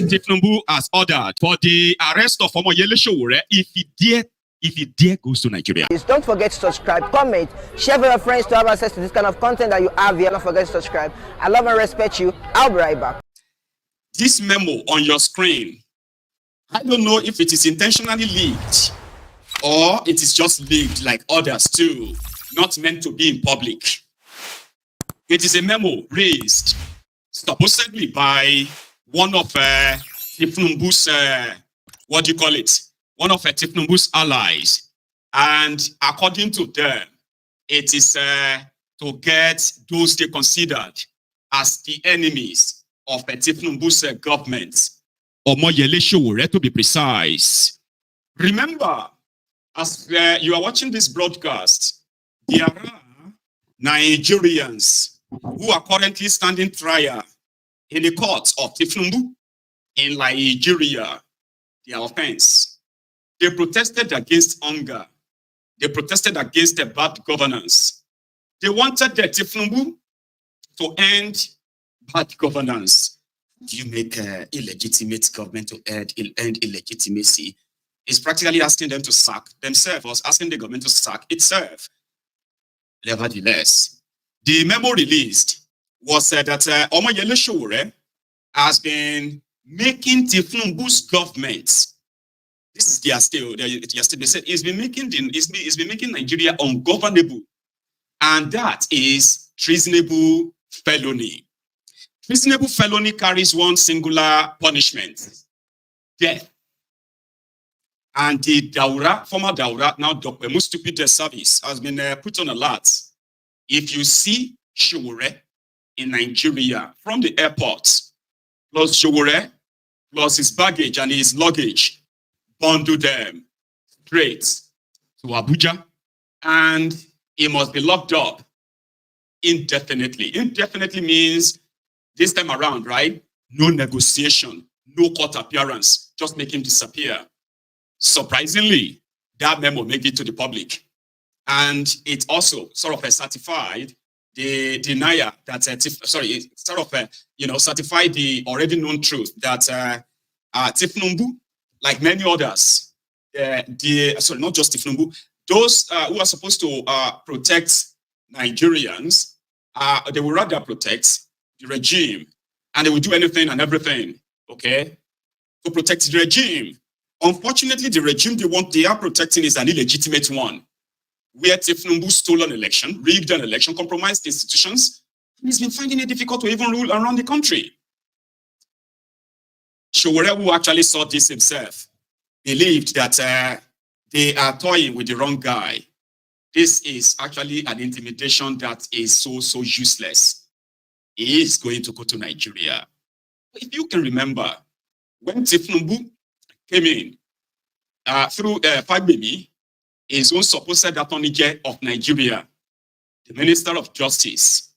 Tinubu has ordered for the arrest of Omoyele Sowore if he dare goes to Nigeria. Please don't forget to subscribe, comment, share with your friends to have access to this kind of content that you have here. Don't forget to subscribe. I love and respect you. I'll be right back. This memo on your screen, I don't know if it is intentionally leaked or it is just leaked like others too, not meant to be in public. It is a memo raised supposedly by one of Tinubu's, what do you call it? One of Tinubu's allies. And according to them, it is to get those they considered as the enemies of Tinubu's government, Omoyele Sowore to be precise. Remember, as you are watching this broadcast, there are Nigerians who are currently standing trial in the courts of Tinubu in Nigeria. Their offense. They protested against hunger. They protested against the bad governance. They wanted the Tinubu to end bad governance. Do you make illegitimate government to end illegitimacy? It's practically asking them to sack themselves, or asking the government to sack itself. Nevertheless, the memo released was that Omoyele Sowore has been making Tinubu's government. This is their still. They said he's been making Nigeria ungovernable, and that is treasonable felony. Treasonable felony carries one singular punishment: death. And the Daura, former Daura, now Dr. Stupid Service, has been put on alert. If you see Sowore in Nigeria from the airport, plus Sowore, plus his baggage and his luggage, bundle them straight to Abuja, and he must be locked up indefinitely. Indefinitely means this time around, right? No negotiation, no court appearance, just make him disappear. Surprisingly, that memo made it to the public, and it also sort of certified the denier that certified the already known truth that Tinubu, like many others, not just Tinubu, those who are supposed to protect Nigerians, they will rather protect the regime, and they will do anything and everything, okay, to protect the regime. Unfortunately, the regime they are protecting is an illegitimate one, where Tinubu stole an election, rigged an election, compromised institutions, and he's been finding it difficult to even rule around the country. Sowore, who actually saw this himself, believed that they are toying with the wrong guy. This is actually an intimidation that is so useless. He is going to go to Nigeria. If you can remember, when Tinubu came in through Fagbemi, his own supposed attorney general of Nigeria, the Minister of Justice,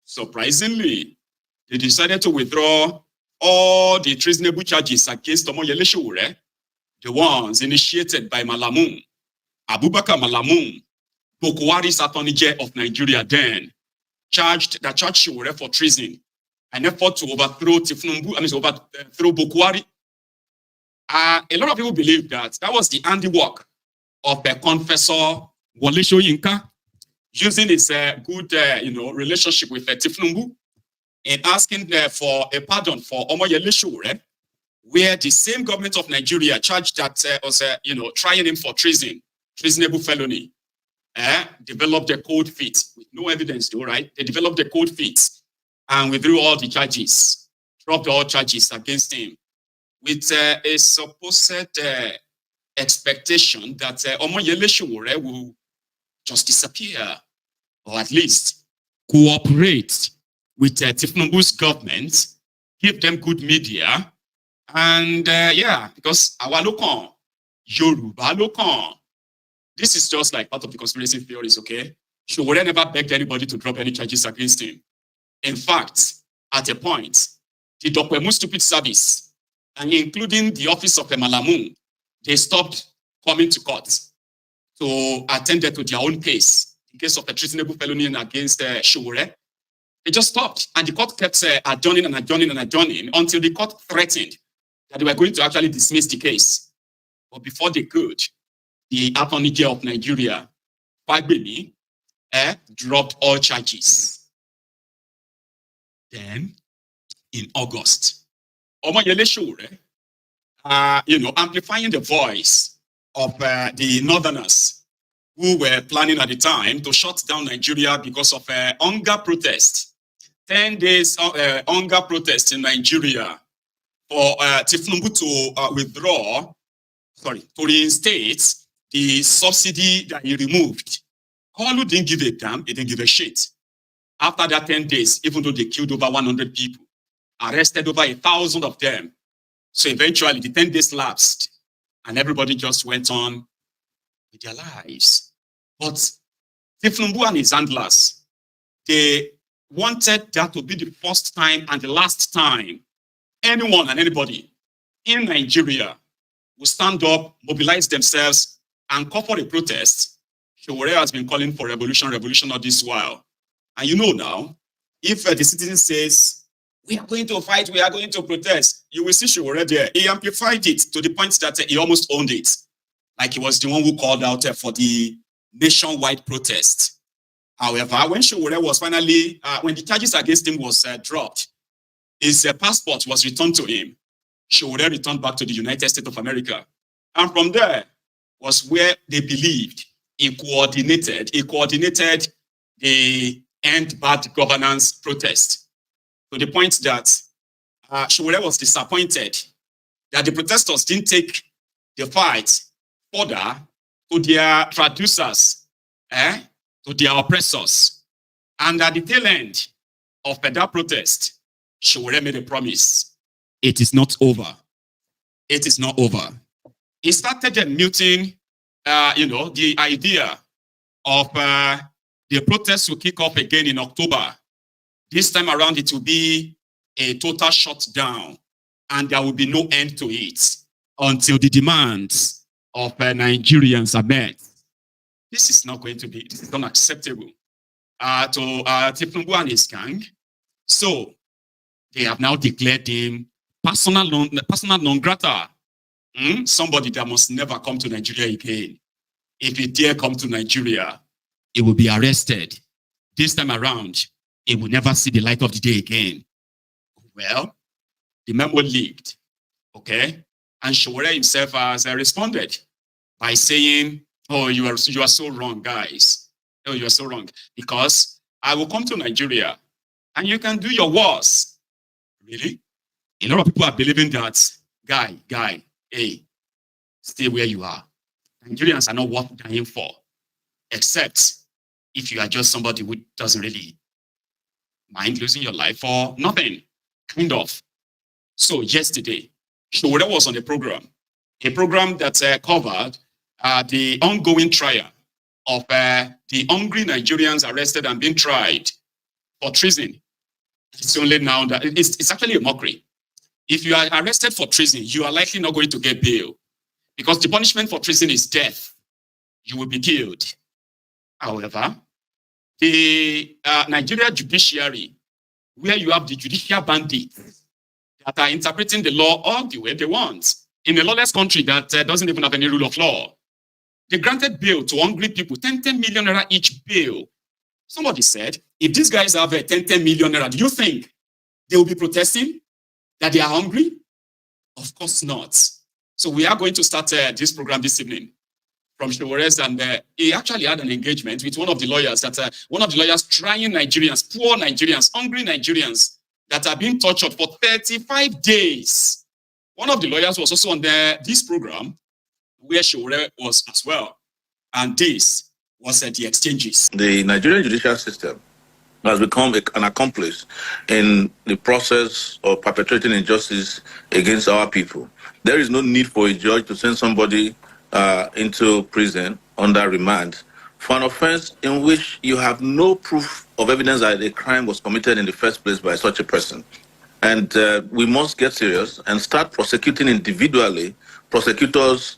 surprisingly, they decided to withdraw all the treasonable charges against Omoyele Sowore, the ones initiated by Malamu, Abubakar Malamu, Boko Haram's attorney general of Nigeria then, charged Sowore for treason, an effort to overthrow overthrow Boko Haram. A lot of people believe that was the handiwork of the confessor Wole Soyinka, using his good relationship with Tinubu in asking for a pardon for Omoyele Sowore, where the same government of Nigeria charged that was trying him for treasonable felony, developed a cold feet with no evidence though, right? They developed a cold feet and withdrew all the charges, dropped all charges against him, with a supposed expectation that Omoyele Sowore will just disappear, or at least cooperate with Tinubu's government, give them good media, and because our local Yoruba local. This is just like part of the conspiracy theories, okay? Sowore never begged anybody to drop any charges against him. In fact, at a point, the Dr. Stupid Service, and including the office of Malamu, they stopped coming to court to attend to their own case, in case of a treasonable felony against Sowore. They just stopped, and the court kept adjourning until the court threatened that they were going to actually dismiss the case. But before they could, the Attorney General of Nigeria, Fagbemi, dropped all charges. Then, in August, Omoyele Sowore, amplifying the voice of the Northerners who were planning at the time to shut down Nigeria because of hunger protest. 10 days hunger protest in Nigeria for Tinubu to reinstate the subsidy that he removed. Kolu didn't give a damn, he didn't give a shit. After that 10 days, even though they killed over 100 people, arrested over 1,000 of them. So eventually the 10 days lapsed and everybody just went on with their lives. But Tinubu and his handlers, they wanted that to be the first time and the last time anyone and anybody in Nigeria will stand up, mobilize themselves, and call for a protest. Sowore has been calling for revolution all this while. And you know now, if the citizen says, we are going to fight, we are going to protest, you will see Sowore there. He amplified it to the point that he almost owned it. Like he was the one who called out for the nationwide protest. However, when Sowore was finally, when the charges against him was dropped, his passport was returned to him. Sowore returned back to the United States of America. And from there was where they believed he coordinated the End Bad Governance protest. To the point that Sowore was disappointed that the protesters didn't take the fight further to their traducers, to their oppressors. And at the tail end of that protest, Sowore made a promise. It is not over. It is not over. He started muting, the idea of the protests will kick off again in October. This time around, it will be a total shutdown, and there will be no end to it until the demands of Nigerians are met. This is not going to be, this is unacceptable to Tinubu and his gang. So they have now declared him personal non grata. Somebody that must never come to Nigeria again. If he dare come to Nigeria, he will be arrested. This time around, he will never see the light of the day again. Well, the memo leaked, okay? And Sowore himself has responded by saying, oh, you are so wrong, guys. Oh, you are so wrong. Because I will come to Nigeria and you can do your worst. Really? A lot of people are believing that, guy, hey, stay where you are. Nigerians are not worth dying for, except if you are just somebody who doesn't really mind losing your life for nothing, kind of. So yesterday, Sowore was on a program that covered the ongoing trial of the hungry Nigerians arrested and being tried for treason. It's only now that it's actually a mockery. If you are arrested for treason, you are likely not going to get bail because the punishment for treason is death. You will be killed. However, the Nigeria judiciary, where you have the judicial bandits that are interpreting the law all the way they want, in a lawless country that doesn't even have any rule of law, they granted bail to hungry people, 10 million naira each bail. Somebody said, if these guys have 10 million naira, do you think they will be protesting that they are hungry? Of course not. So we are going to start this program this evening from Sowore's, and he actually had an engagement with one of the lawyers trying Nigerians, poor Nigerians, hungry Nigerians that are being tortured for 35 days. One of the lawyers was also on this program where Sowore was as well. And this was the exchanges. The Nigerian judicial system has become an accomplice in the process of perpetrating injustice against our people. There is no need for a judge to send somebody into prison under remand for an offense in which you have no proof of evidence that a crime was committed in the first place by such a person. And we must get serious and start prosecuting individually prosecutors,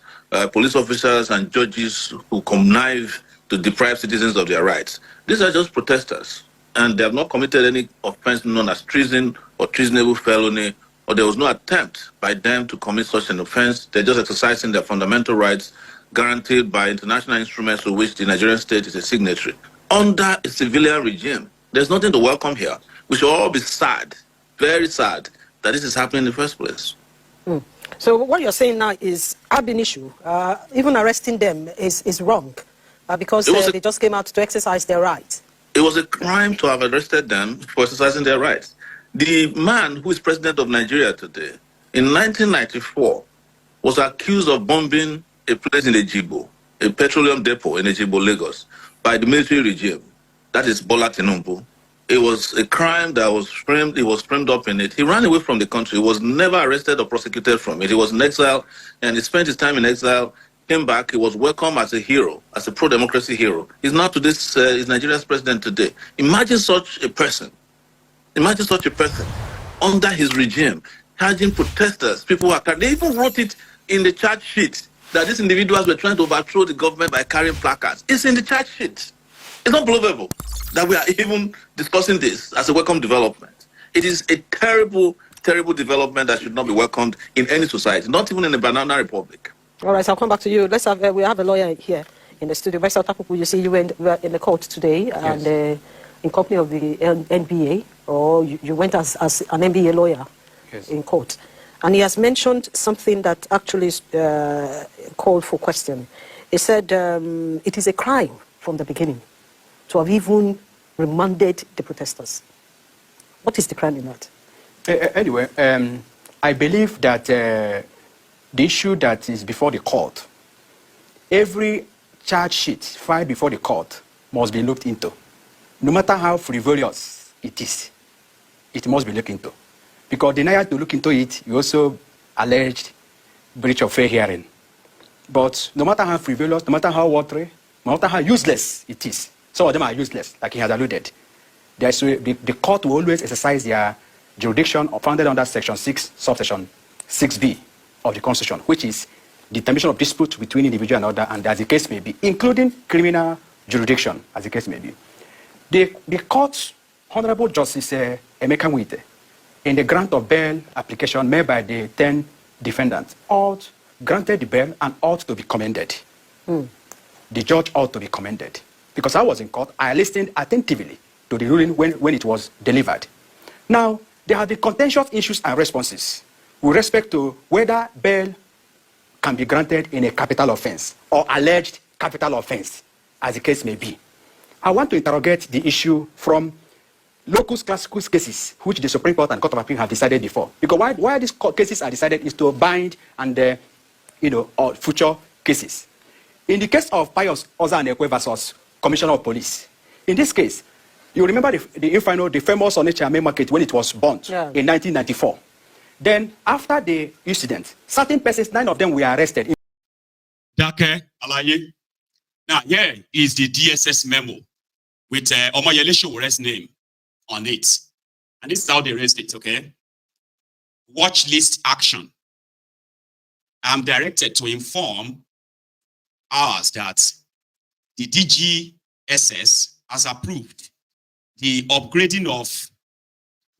police officers, and judges who connive to deprive citizens of their rights. These are just protesters, and they have not committed any offense known as treason or treasonable felony or there was no attempt by them to commit such an offense. They're just exercising their fundamental rights guaranteed by international instruments to which the Nigerian state is a signatory. Under a civilian regime, there's nothing to welcome here. We should all be sad, very sad, that this is happening in the first place. So what you're saying now is ab initio, even arresting them is wrong because they just came out to exercise their rights. It was a crime to have arrested them for exercising their rights. The man who is president of Nigeria today, in 1994, was accused of bombing a place in Ejibo, a petroleum depot in Ejibo, Lagos, by the military regime. That is Bola Tinubu. It was a crime that was framed, he was framed up in it. He ran away from the country. He was never arrested or prosecuted from it. He was in exile, and he spent his time in exile, came back. He was welcomed as a hero, as a pro-democracy hero. He's now is Nigeria's president today. Imagine such a person under his regime, charging protesters, people who are, they even wrote it in the charge sheet that these individuals were trying to overthrow the government by carrying placards. It's in the charge sheet. It's not believable that we are even discussing this as a welcome development. It is a terrible, terrible development that should not be welcomed in any society, not even in a banana republic. All right, so I'll come back to you. Let's have we have a lawyer here in the studio. Vice Tapuku, you see, you were in the court today, yes, and in company of the NBA, or you went as an NBA lawyer, yes, in court. And he has mentioned something that actually called for question. He said it is a crime from the beginning to have even remanded the protesters. What is the crime in that? Anyway, I believe that the issue that is before the court, every charge sheet filed before the court must be looked into. No matter how frivolous it is, it must be looked into. Because denial to look into it, you also alleged breach of fair hearing. But no matter how frivolous, no matter how watery, no matter how useless it is, some of them are useless, like he has alluded. The court will always exercise their jurisdiction founded under Section 6, subsection 6B of the Constitution, which is determination of dispute between individual and other, and as the case may be, including criminal jurisdiction, as the case may be. The court's Honorable Justice Emeka Nwite, in the grant of bail application made by the 10 defendants, ought granted the bail and ought to be commended. The judge ought to be commended. Because I was in court, I listened attentively to the ruling when it was delivered. Now, there have been contentious issues and responses with respect to whether bail can be granted in a capital offense or alleged capital offense, as the case may be. I want to interrogate the issue from locus classicus cases, which the Supreme Court and Court of Appeal have decided before. Because why these cases are decided is to bind and, future cases. In the case of Pius Ozanekwe versus Commissioner of Police, in this case, you remember the famous Onitsha market when it was burnt in 1994. Then, after the incident, certain persons, 9 of them were arrested. Dake Alaye. Now, here is the DSS memo with Omoyele Showore's name on it. And this is how they raised it, okay? Watch list action. I'm directed to inform us that the DGSS has approved the upgrading of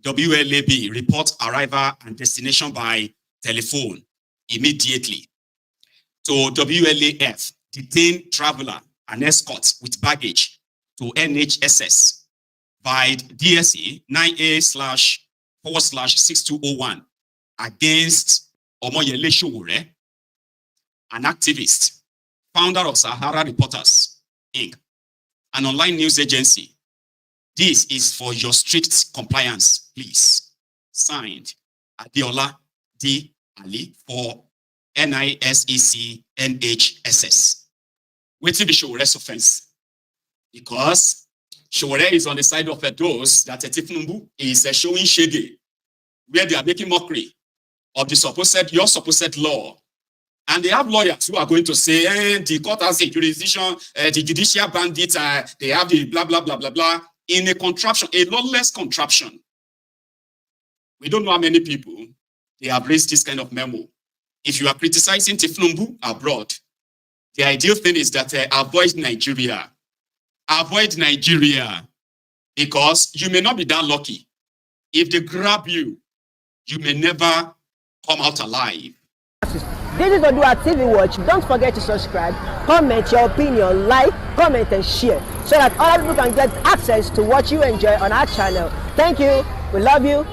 WLAB, report arrival and destination by telephone, immediately to WLAF, detain traveler and escort with baggage to NHSS by DSE 9A//6201 against Omoyele Sowore, an activist, founder of Sahara Reporters, Inc., an online news agency. This is for your strict compliance, please. Signed, Adiola D. Ali for NISEC NHSS. Waiting the Showore's offense. Because Sowore is on the side of those that Tinubu is showing shade, where they are making mockery of the your supposed law. And they have lawyers who are going to say, the court has a jurisdiction, the judicial bandits, they have the blah, blah, blah, blah, blah, in a contraption, a lawless contraption. We don't know how many people they have raised this kind of memo. If you are criticizing Tinubu abroad, the ideal thing is that avoid Nigeria. Avoid Nigeria, because you may not be that lucky. If they grab you you may never come out alive. This is ODUA TV Watch. Don't forget to subscribe, comment your opinion, like, comment and share so that other people can get access to what you enjoy on our channel. Thank you. We love you.